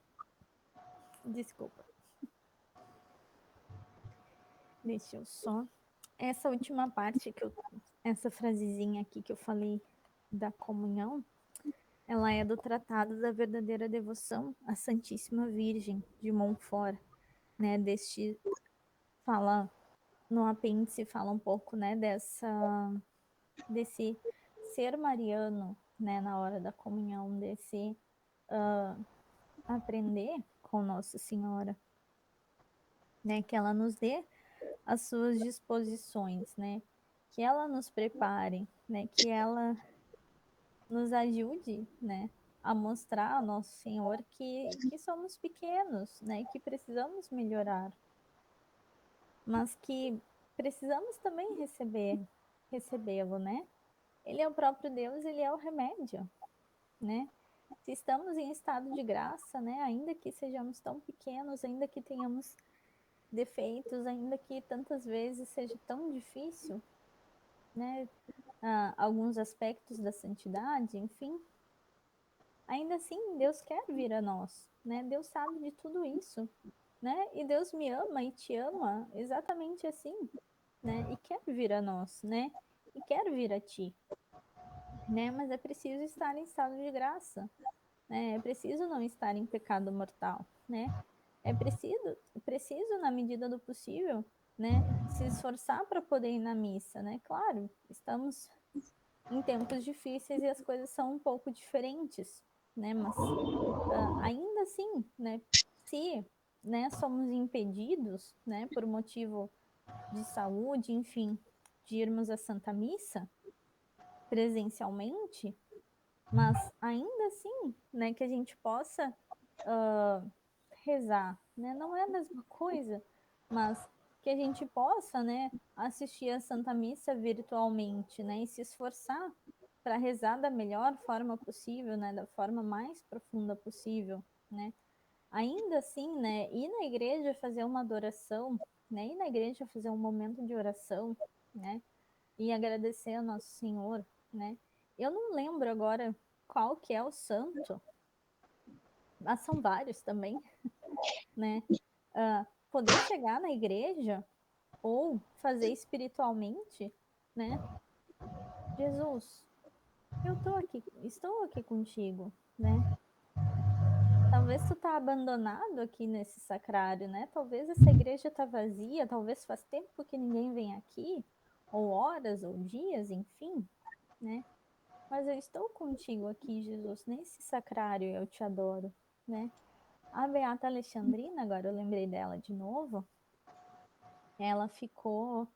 Desculpa. Deixa eu só. Essa última parte essa frasezinha aqui que eu falei da comunhão, ela é do Tratado da Verdadeira Devoção à Santíssima Virgem de Montfort, né? Fala no apêndice fala um pouco, né? Desse ser mariano, né? Na hora da comunhão, desse aprender com Nossa Senhora, né? Que ela nos dê as suas disposições, né? Que ela nos prepare, né? Que ela nos ajude, né? A mostrar ao nosso Senhor que somos pequenos, né? Que precisamos melhorar, mas que precisamos também recebê-lo, né? Ele é o próprio Deus, ele é o remédio, né? Se estamos em estado de graça, né? Ainda que sejamos tão pequenos, ainda que tenhamos defeitos, ainda que tantas vezes seja tão difícil, né? Alguns aspectos da santidade, enfim, ainda assim Deus quer vir a nós, né? Deus sabe de tudo isso, né? E Deus me ama e te ama exatamente assim, né? E quer vir a nós, né? E quer vir a ti, né? Mas é preciso estar em estado de graça, né? É preciso não estar em pecado mortal, né? É preciso na medida do possível, né? Se esforçar para poder ir na missa, né? Claro, estamos em tempos difíceis e as coisas são um pouco diferentes, né? Mas ainda assim, né? Se, né, somos impedidos, né, por motivo de saúde, enfim, de irmos à Santa Missa presencialmente, mas ainda assim, né, que a gente possa rezar, né? Não é a mesma coisa, mas que a gente possa, né, assistir a Santa Missa virtualmente, né, e se esforçar para rezar da melhor forma possível, né, da forma mais profunda possível, né? Ainda assim, né, ir na igreja fazer uma adoração, né, ir na igreja fazer um momento de oração, né, e agradecer ao nosso Senhor, né? Eu não lembro agora qual que é o santo, mas são vários também, né? Poder chegar na igreja ou fazer espiritualmente, né? Jesus, estou aqui contigo, né? Talvez tu tá abandonado aqui nesse sacrário, né? Talvez essa igreja tá vazia, talvez faz tempo que ninguém vem aqui, ou horas, ou dias, enfim, né? Mas eu estou contigo aqui, Jesus, nesse sacrário eu te adoro, né? A Beata Alexandrina, agora eu lembrei dela de novo, ela ficou,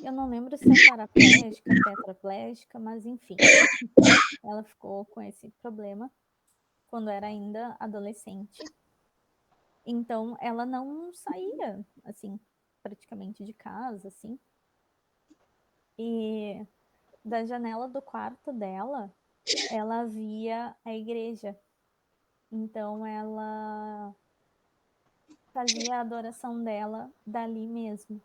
eu não lembro se é paraplégica, tetraplégica, mas enfim, ela ficou com esse problema quando era ainda adolescente. Então, ela não saía, assim, praticamente de casa, assim. E da janela do quarto dela, ela via a igreja. Então, ela fazia a adoração dela dali mesmo,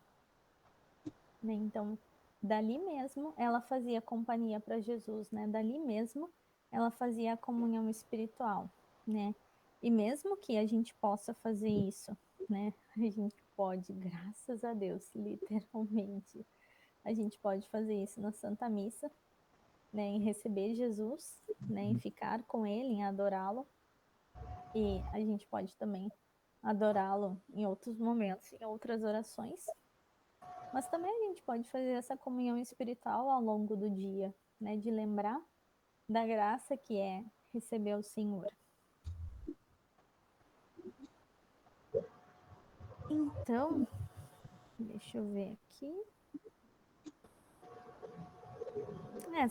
né? Então, dali mesmo, ela fazia companhia para Jesus, né? Dali mesmo, ela fazia a comunhão espiritual, né? E mesmo que a gente possa fazer isso, né? A gente pode, graças a Deus, literalmente, a gente pode fazer isso na Santa Missa, né? Em receber Jesus, né? Em ficar com Ele, em adorá-lo. E a gente pode também adorá-lo em outros momentos, em outras orações. Mas também a gente pode fazer essa comunhão espiritual ao longo do dia, né? De lembrar da graça que é receber o Senhor. Então, deixa eu ver aqui.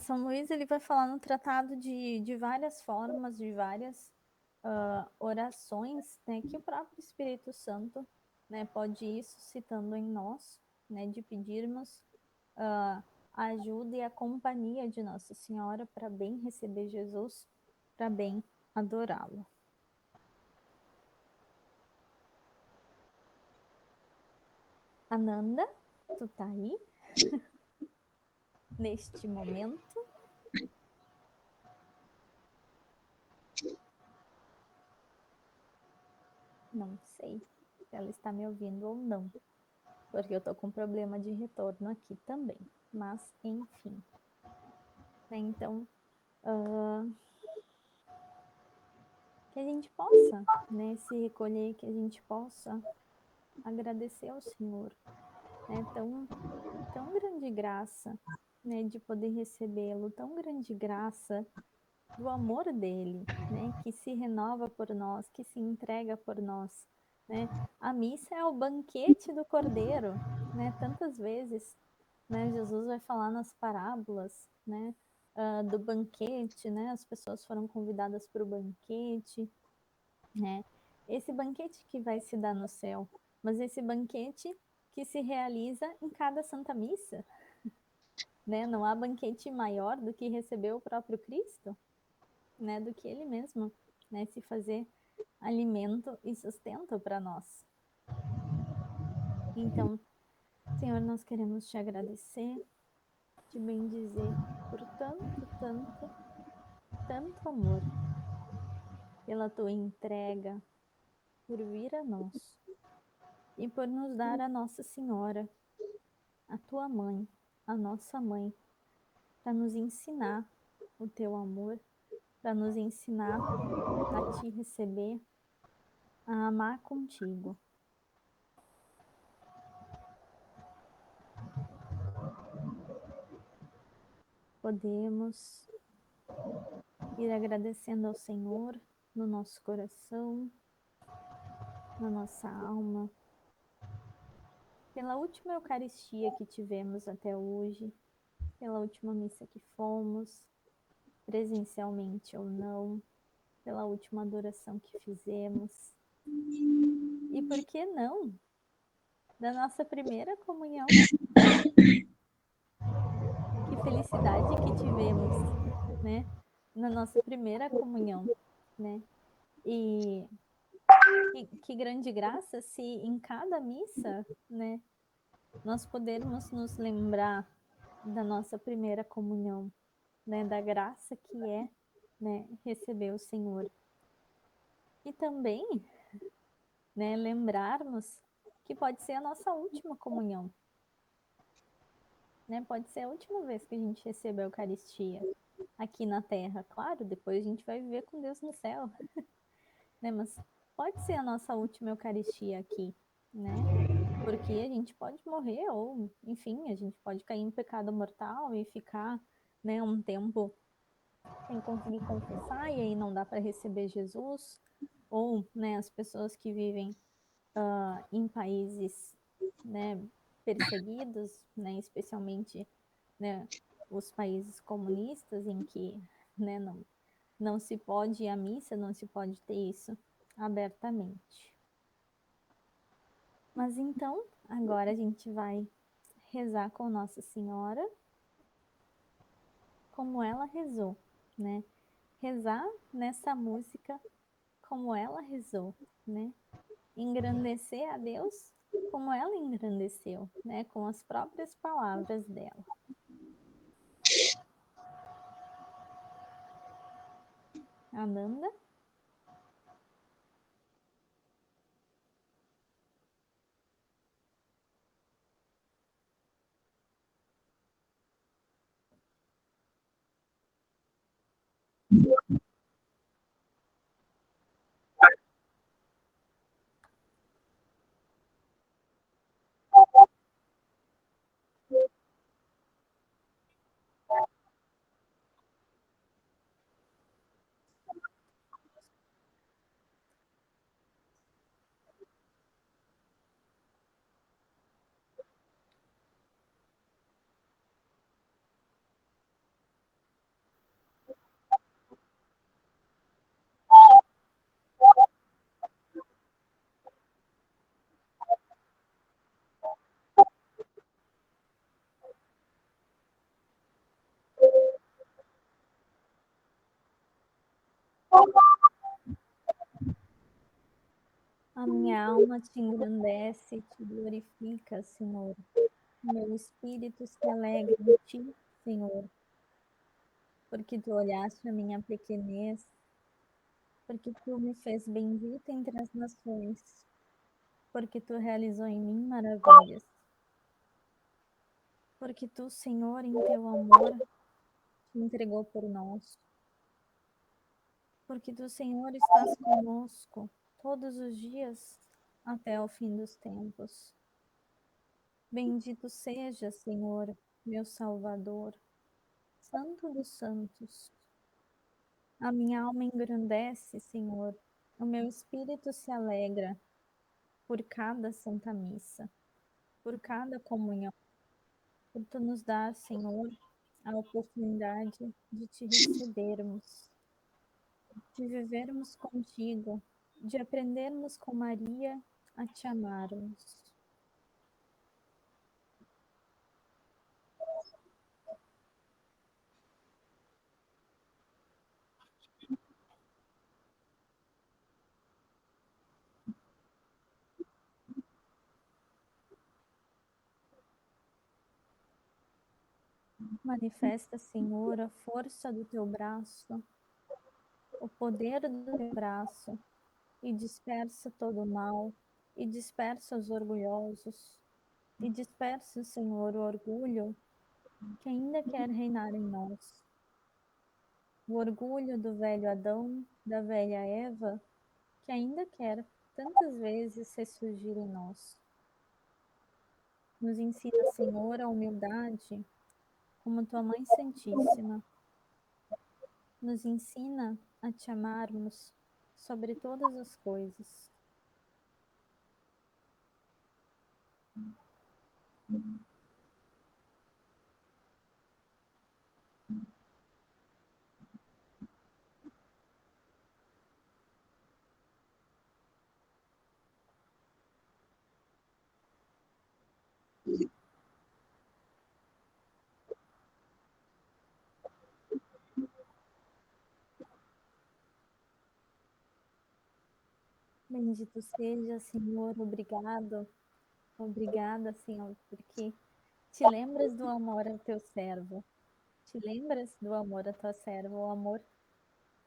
São Luís ele vai falar no tratado de várias formas, de várias orações, né, que o próprio Espírito Santo, né, pode ir suscitando em nós, né, de pedirmos a ajuda e a companhia de Nossa Senhora para bem receber Jesus, para bem adorá-lo. Ananda, tu tá aí? Neste momento? Não sei se ela está me ouvindo ou não, porque eu tô com problema de retorno aqui também. Mas, enfim. Então, que a gente possa, né, se recolher, que a gente possa agradecer ao Senhor, né, tão grande graça, né, de poder recebê-lo, tão grande graça do amor dele, né, que se renova por nós, que se entrega por nós, né. A missa é o banquete do Cordeiro, né, tantas vezes, né, Jesus vai falar nas parábolas, né, do banquete, né, as pessoas foram convidadas para o banquete, né? Esse banquete que vai se dar no céu, mas esse banquete que se realiza em cada Santa Missa, né? Não há banquete maior do que receber o próprio Cristo, né? Do que Ele mesmo, né? Se fazer alimento e sustento para nós. Então, Senhor, nós queremos te agradecer, te bendizer por tanto amor, pela tua entrega, por vir a nós e por nos dar a Nossa Senhora, a tua mãe, a nossa mãe, para nos ensinar o teu amor, para nos ensinar a te receber, a amar contigo. Podemos ir agradecendo ao Senhor no nosso coração, na nossa alma, pela última Eucaristia que tivemos até hoje, pela última missa que fomos, presencialmente ou não, pela última adoração que fizemos. E por que não? Da nossa primeira comunhão. Que felicidade que tivemos, né? Na nossa primeira comunhão, né? E que grande graça se em cada missa, né, nós podermos nos lembrar da nossa primeira comunhão, né, da graça que é, né, receber o Senhor. E também, né, lembrarmos que pode ser a nossa última comunhão, né? Pode ser a última vez que a gente recebe a Eucaristia aqui na Terra. Claro, depois a gente vai viver com Deus no céu, né? Mas pode ser a nossa última Eucaristia aqui, né? Porque a gente pode morrer ou, enfim, a gente pode cair em pecado mortal e ficar, né, um tempo sem conseguir confessar e aí não dá para receber Jesus. Ou, né, as pessoas que vivem em países, né, perseguidos, né, especialmente, né, os países comunistas em que, né, não se pode ir à missa, não se pode ter isso abertamente. Mas então, agora a gente vai rezar com Nossa Senhora como ela rezou, né? Rezar nessa música como ela rezou, né? Engrandecer a Deus como ela engrandeceu, né? Com as próprias palavras dela. Ananda? A minha alma te engrandece e te glorifica, Senhor. Meu espírito se alegra em ti, Senhor, porque tu olhaste a minha pequenez, porque tu me fez bendita entre as nações, porque tu realizou em mim maravilhas, porque tu, Senhor, em teu amor, te entregou por nós, porque tu, Senhor, estás conosco todos os dias até o fim dos tempos. Bendito seja, Senhor, meu Salvador, Santo dos Santos. A minha alma engrandece, Senhor, o meu espírito se alegra por cada Santa Missa, por cada comunhão, por tu nos dar, Senhor, a oportunidade de te recebermos, de vivermos contigo, de aprendermos com Maria a te amarmos. Manifesta, Senhor, a força do teu braço, o poder do teu braço, e dispersa todo o mal, e dispersa os orgulhosos, e dispersa, Senhor, o orgulho que ainda quer reinar em nós. O orgulho do velho Adão, da velha Eva, que ainda quer tantas vezes ressurgir em nós. Nos ensina, Senhor, a humildade, como tua Mãe Santíssima. Nos ensina a te amarmos sobre todas as coisas. Bendito seja, Senhor, obrigado. Obrigada, Senhor, porque te lembras do amor ao teu servo. Te lembras do amor à tua serva, o amor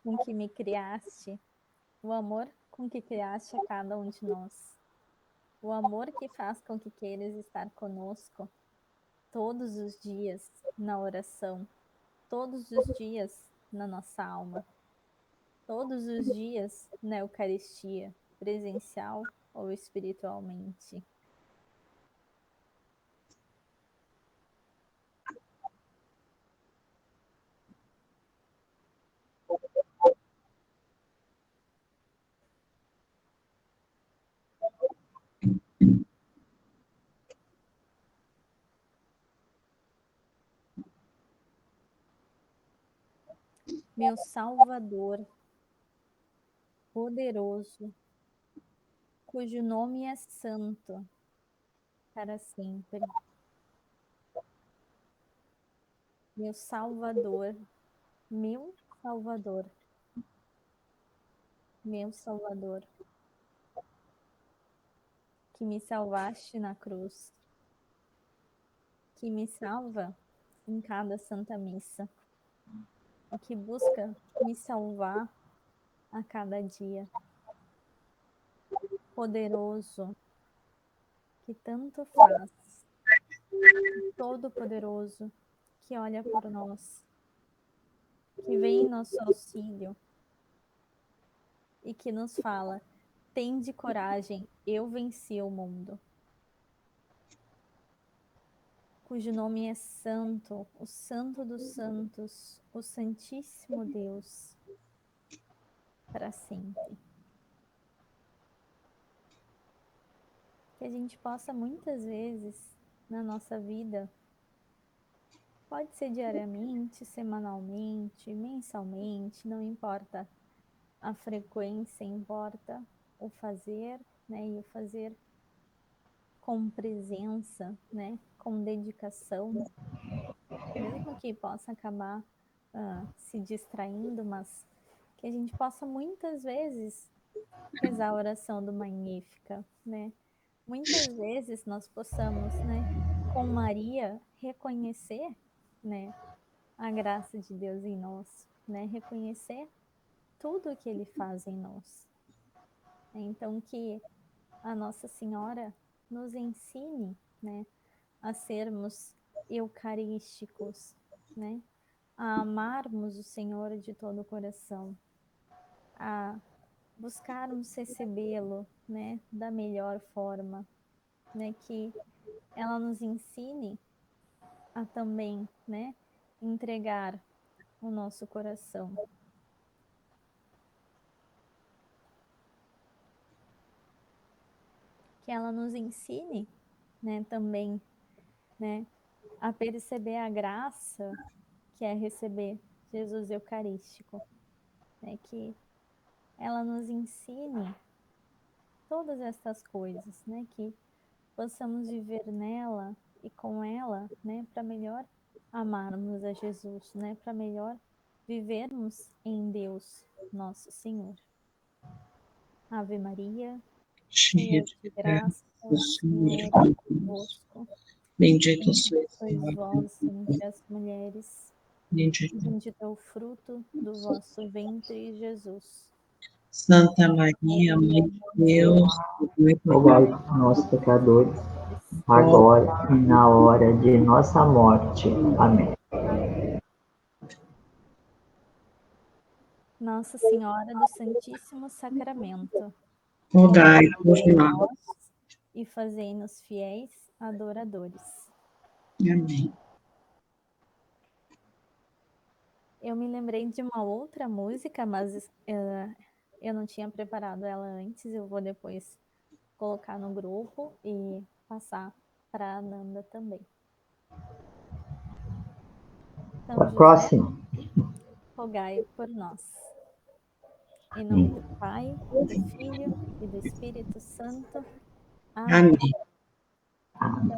com que me criaste, o amor com que criaste a cada um de nós. O amor que faz com que queiras estar conosco todos os dias na oração, todos os dias na nossa alma, todos os dias na Eucaristia, presencial ou espiritualmente. Meu Salvador, poderoso, cujo nome é santo para sempre. Meu Salvador, meu Salvador, meu Salvador, que me salvaste na cruz, que me salva em cada Santa Missa, e que busca me salvar a cada dia. Poderoso, que tanto faz, todo-poderoso, que olha por nós, que vem em nosso auxílio e que nos fala: tende coragem, eu venci o mundo. Cujo nome é Santo, o Santo dos Santos, o Santíssimo Deus, para sempre. Que a gente possa muitas vezes na nossa vida, pode ser diariamente, semanalmente, mensalmente, não importa a frequência, importa o fazer, né? E o fazer com presença, né? Com dedicação, mesmo que possa acabar se distraindo, mas que a gente possa muitas vezes rezar a oração do Magnífica, né? Muitas vezes nós possamos, né, com Maria, reconhecer, né, a graça de Deus em nós, né? Reconhecer tudo o que Ele faz em nós. Então, que a Nossa Senhora nos ensine, né, a sermos eucarísticos, né, a amarmos o Senhor de todo o coração, a buscarmos recebê-lo, né, da melhor forma, né, que ela nos ensine a também, né, entregar o nosso coração. Que ela nos ensine, né, também, né, a perceber a graça que é receber Jesus Eucarístico, né, que ela nos ensine todas estas coisas, né, que possamos viver nela e com ela, né, para melhor amarmos a Jesus, né, para melhor vivermos em Deus, nosso Senhor. Ave Maria, cheia cheia de de graça, graça, o o Senhor Senhor é é convosco. convosco. Bendita Bendita sois sois vós entre as mulheres, e bendita bendito é o fruto do vosso ventre, Jesus. Santa Maria, Maria, Mãe de Mãe de Deus, Deus, rogai por nós, nós, pecadores, pecadores, agora e na hora de nossa morte. Amém. amém. Nossa Senhora do Santíssimo Sacramento, rogai rogai por por nós. nós e fazei-nos fiéis adoradores. Amém. Eu me lembrei de uma outra música, mas eu não tinha preparado ela antes. Eu vou depois colocar no grupo e passar para a Nanda também. São José, Próximo. rogai por nós. Em nome do Pai, do Filho e do Espírito Santo. Amém. Amém.